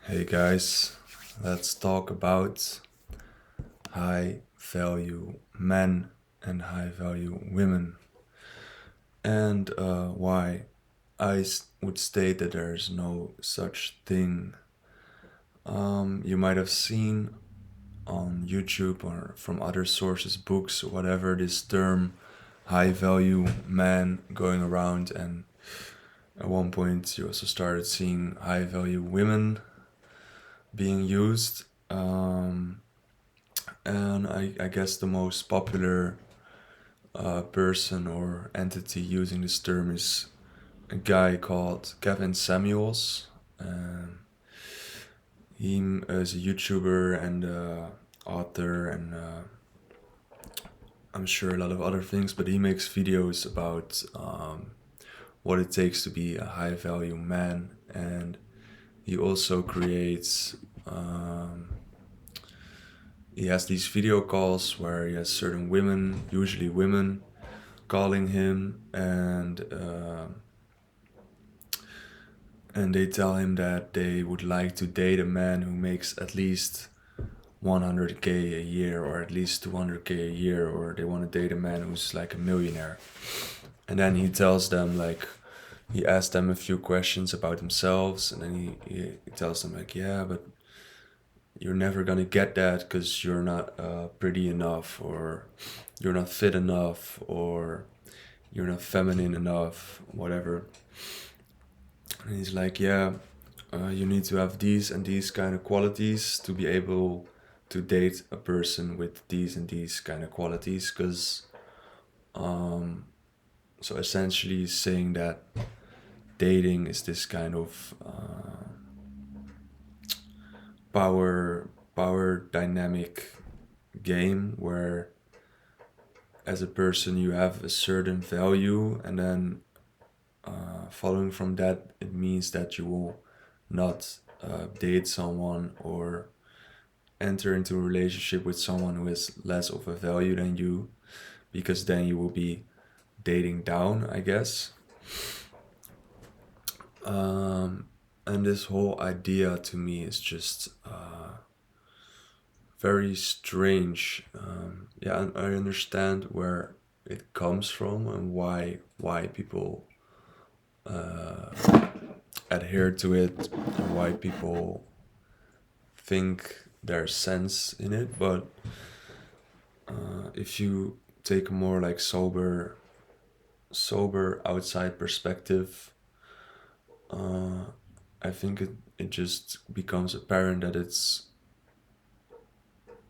Hey guys, let's talk about high value men and high value women and why would state that there's no such thing. You might have seen on YouTube or from other sources, books, or whatever, this term high value man going around, and at one point you also started seeing high value women being used. And I guess the most popular person or entity using this term is a guy called Kevin Samuels. Um, he is a YouTuber and author, and I'm sure a lot of other things, but he makes videos about what it takes to be a high value man. And he also creates he has these video calls where he has certain women, usually women, calling him, and they tell him that they would like to date a man who makes at least 100k a year, or at least 200k a year, or they want to date a man who's like a millionaire. And then he tells them, like, he asks them a few questions about themselves, and then he tells them, like, yeah, but you're never gonna get that because you're not pretty enough, or you're not fit enough, or you're not feminine enough, whatever. And he's like, yeah, you need to have these and these kind of qualities to be able to date a person with these and these kind of qualities. Because, so essentially, he's saying that dating is this kind of power dynamic game where, as a person, you have a certain value, and then following from that, it means that you will not date someone or enter into a relationship with someone who has less of a value than you, because then you will be dating down, I guess. And this whole idea to me is just very strange. Yeah, I understand where it comes from and why people adhere to it, and why people think there's sense in it. But if you take a more like sober outside perspective, I think it just becomes apparent that it's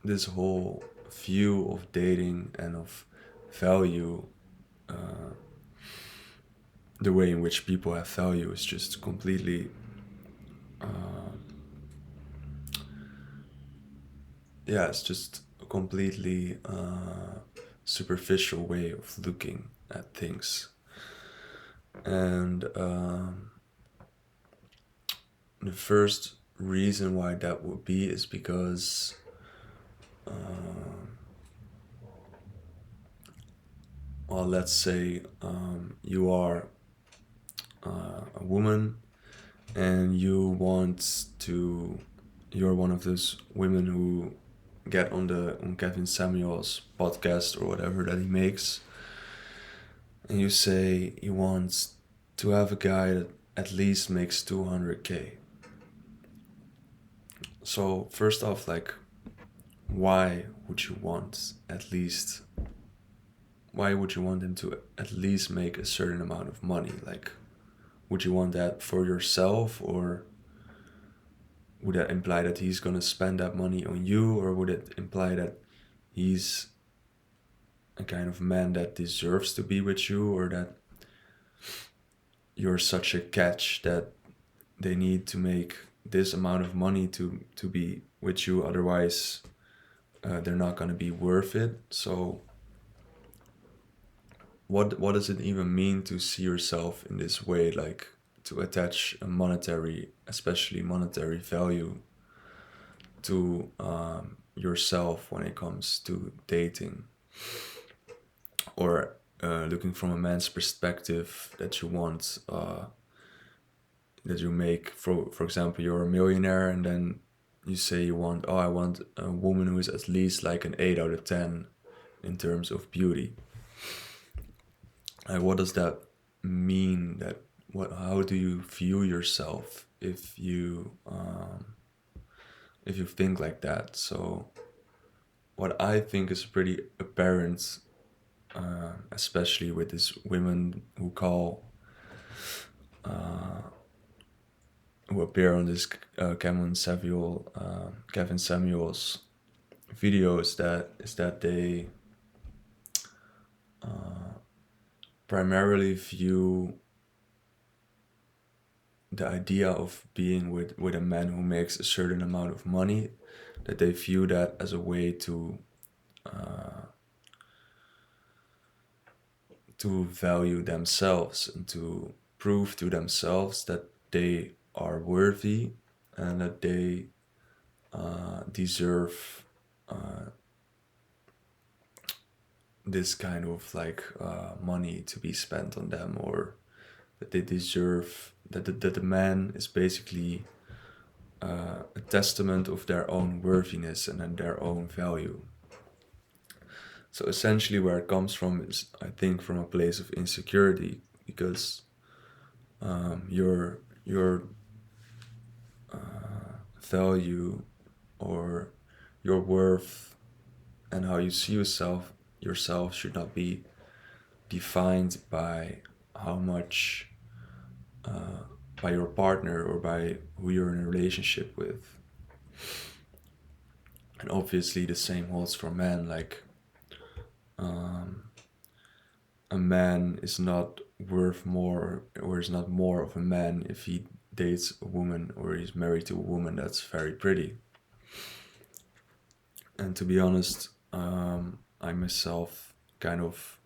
this whole view of dating and of value, the way in which people have value is just completely yeah, it's just a completely superficial way of looking at things. And the first reason why that would be is because well, let's say you are a woman, and you're one of those women who get on Kevin Samuel's podcast or whatever that he makes, and you say you want to have a guy that at least makes 200k. So first off, like, why would you want at least why would you want him to at least make a certain amount of money? Like, would you want that for yourself, or would that imply that he's gonna spend that money on you, or would it imply that he's a kind of man that deserves to be with you, or that you're such a catch that they need to make this amount of money to be with you, otherwise they're not gonna be worth it? So what does it even mean to see yourself in this way, like to attach a monetary, especially monetary value to yourself when it comes to dating, or looking from a man's perspective, that you want that you make. For example, you're a millionaire, and then you say you want, oh, I want a woman who is at least like an 8 out of 10 in terms of beauty. What does that mean? How do you view yourself if you think like that? So what I think is pretty apparent, especially with these women who appear on this Kevin Samuels videos, that they primarily view the idea of being with a man who makes a certain amount of money, that they view that as a way to value themselves and to prove to themselves that they are worthy and that they deserve this kind of like money to be spent on them, or that they deserve that the man is basically a testament of their own worthiness and their own value. So essentially where it comes from is, I think, from a place of insecurity, because your value or your worth and how you see yourself should not be defined by how much by your partner or by who you're in a relationship with. And obviously the same holds for men. Like a man is not worth more, or is not more of a man if he dates a woman or he's married to a woman that's very pretty. And to be honest, I myself kind of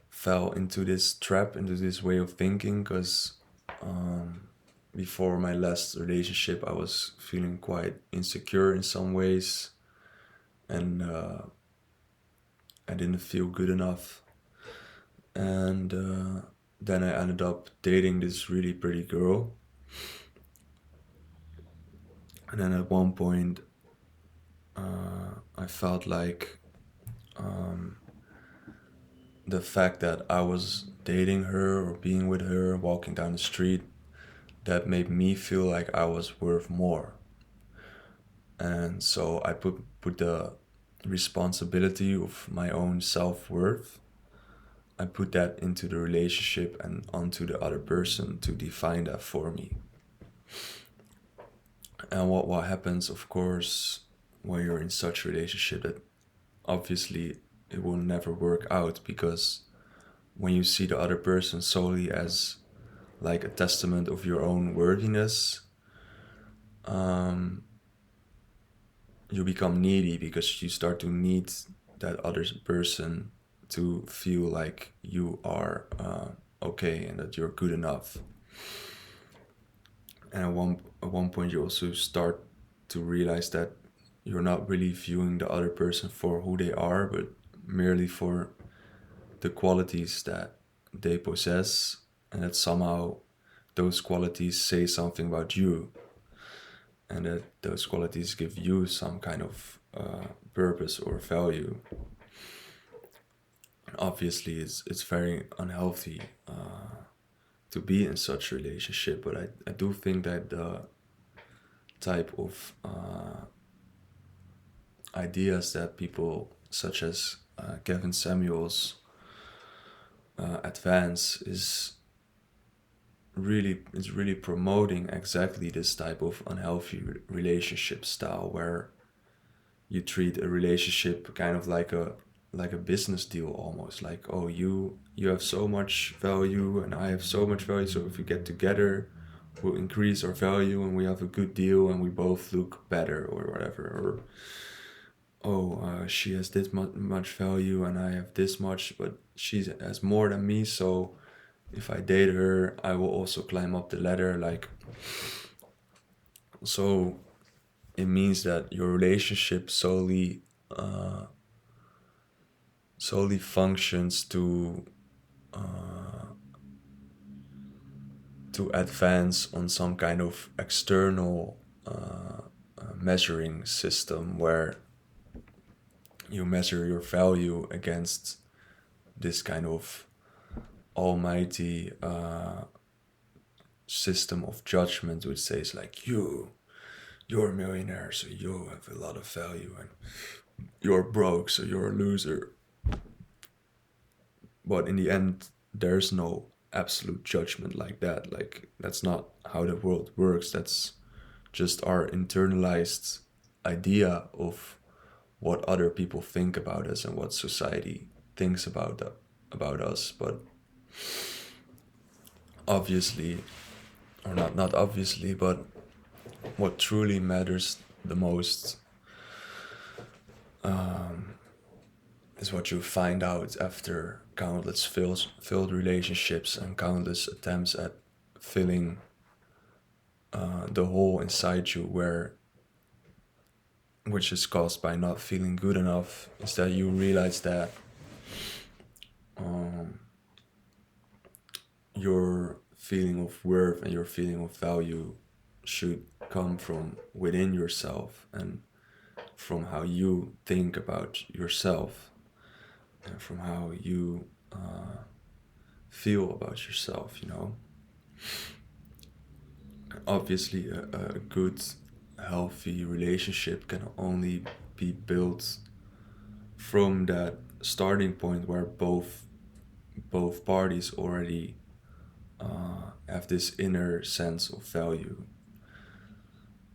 fell into this trap, into this way of thinking, because before my last relationship I was feeling quite insecure in some ways, and I didn't feel good enough. And then I ended up dating this really pretty girl. And then at one point, I felt like the fact that I was dating her or being with her, walking down the street, that made me feel like I was worth more. And so I put the responsibility of my own self-worth, I put that into the relationship and onto the other person to define that for me. And what happens, of course, when you're in such a relationship, that obviously it will never work out, because when you see the other person solely as like a testament of your own worthiness, you become needy, because you start to need that other person to feel like you are okay and that you're good enough. And at one point you also start to realize that you're not really viewing the other person for who they are, but merely for the qualities that they possess, and that somehow those qualities say something about you, and that those qualities give you some kind of purpose or value. Obviously it's very unhealthy to be in such a relationship, but I do think that the type of ideas that people such as Kevin Samuels advance is really promoting exactly this type of unhealthy relationship style, where you treat a relationship kind of like a business deal, almost like, oh, you have so much value and I have so much value, so if we get together we'll increase our value and we have a good deal and we both look better, or whatever. Or she has this much value and I have this much, but she has more than me, so if I date her I will also climb up the ladder. Like, so it means that your relationship solely functions to to advance on some kind of external measuring system where you measure your value against this kind of almighty system of judgment, which says like, you're a millionaire, so you have a lot of value, and you're broke, so you're a loser. But in the end, there's no absolute judgment like that. Like, that's not how the world works. That's just our internalized idea of what other people think about us and what society thinks about us. But obviously, or not obviously, but what truly matters the most is what you find out after countless failed relationships and countless attempts at filling the hole inside you, which is caused by not feeling good enough, is that you realize that your feeling of worth and your feeling of value should come from within yourself and from how you think about yourself and from how you feel about yourself, you know. Obviously, a good, healthy relationship can only be built from that starting point where both parties already have this inner sense of value,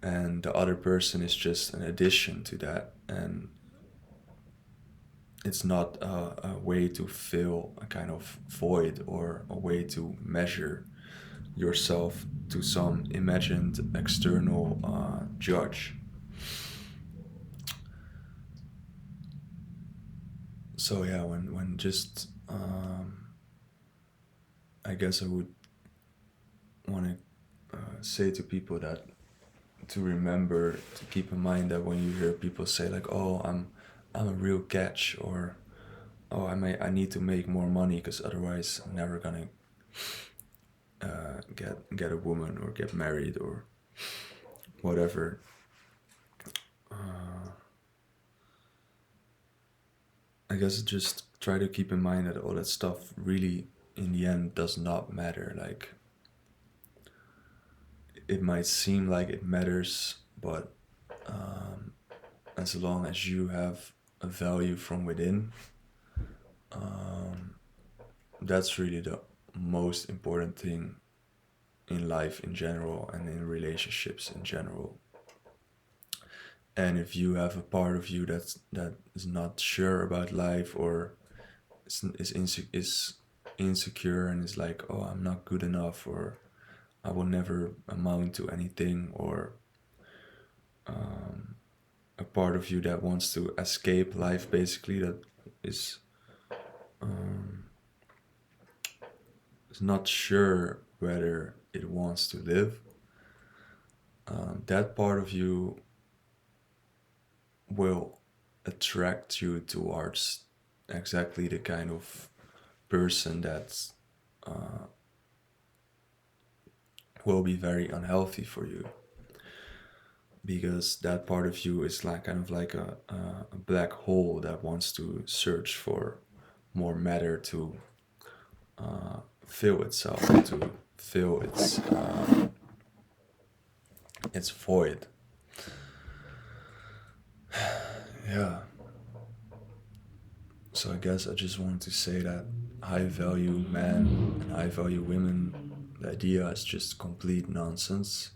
and the other person is just an addition to that, and it's not a way to fill a kind of void or a way to measure yourself to some imagined external judge. So yeah, when just I guess I would want to say to people that to remember to keep in mind that when you hear people say like, "Oh, I'm a real catch," or "Oh, I need to make more money because otherwise I'm never gonna get a woman or get married or whatever." I guess just try to keep in mind that all that stuff really, in the end, does not matter. Like, it might seem like it matters, but as long as you have a value from within, that's really the most important thing in life in general and in relationships in general. And if you have a part of you that is not sure about life or is insecure and is like, "Oh, I'm not good enough," or "I will never amount to anything," or a part of you that wants to escape life, basically, that is not sure whether it wants to live, that part of you will attract you towards exactly the kind of person that will be very unhealthy for you, because that part of you is like kind of like a black hole that wants to search for more matter to fill itself, to fill its void. Yeah. So I guess I just wanted to say that high value men and high value women, the idea is just complete nonsense.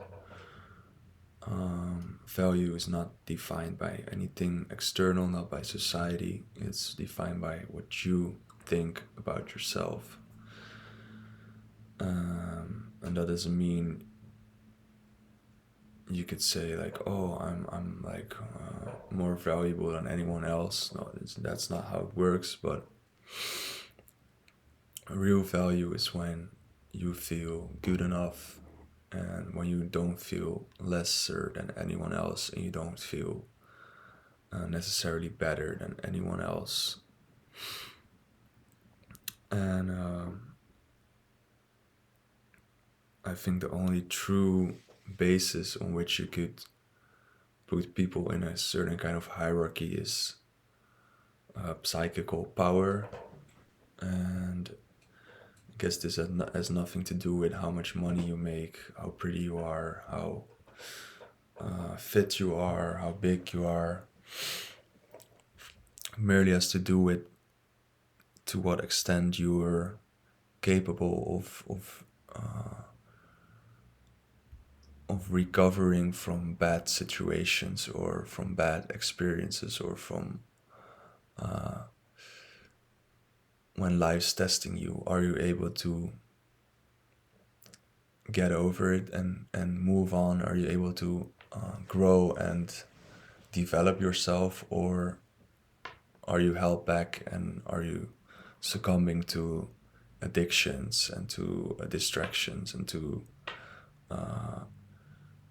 Value is not defined by anything external, not by society. It's defined by what you think about yourself. And that doesn't mean you could say like, "Oh, I'm like more valuable than anyone else." No, that's not how it works. But real value is when you feel good enough, and when you don't feel lesser than anyone else, and you don't feel necessarily better than anyone else. And I think the only true basis on which you could put people in a certain kind of hierarchy is psychical power. And I guess this has nothing to do with how much money you make, how pretty you are, how fit you are, how big you are. It merely has to do with to what extent you're capable of recovering from bad situations or from bad experiences or from when life's testing you. Are you able to get over it and move on? Are you able to grow and develop yourself, or are you held back and are you succumbing to addictions and to distractions and to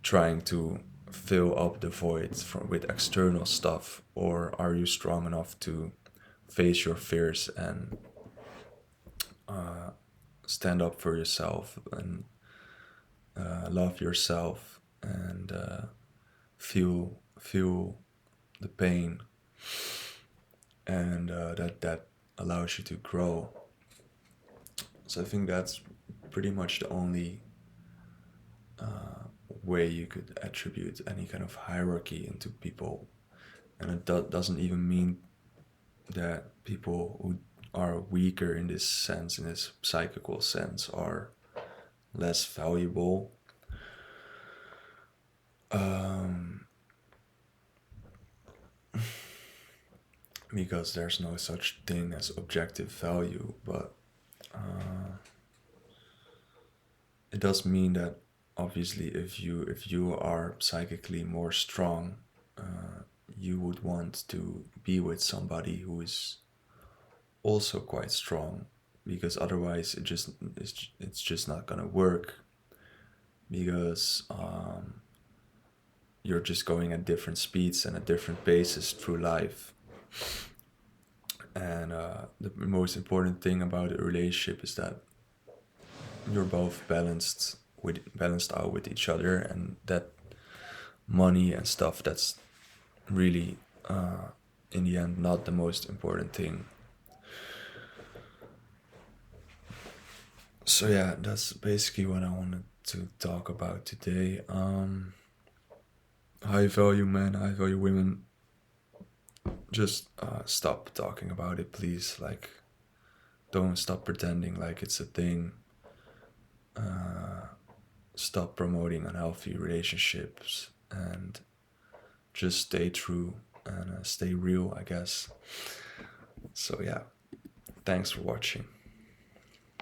trying to fill up the void with external stuff? Or are you strong enough to face your fears and stand up for yourself and love yourself and feel the pain, and that allows you to grow? So I think that's pretty much the only way you could attribute any kind of hierarchy into people. And it doesn't even mean that people who are weaker in this sense, in this psychical sense, are less valuable. Because there's no such thing as objective value, but it does mean that obviously if you are psychically more strong, you would want to be with somebody who is also quite strong, because otherwise it's just not gonna work, because you're just going at different speeds and at different paces through life. And the most important thing about a relationship is that you're both balanced out with each other, and that money and stuff, that's really in the end not the most important thing. So yeah, that's basically what I wanted to talk about today. High value men, high value women, just stop talking about it, please. Like, don't stop pretending like it's a thing. Stop promoting unhealthy relationships and just stay true and stay real, I guess. So yeah, thanks for watching.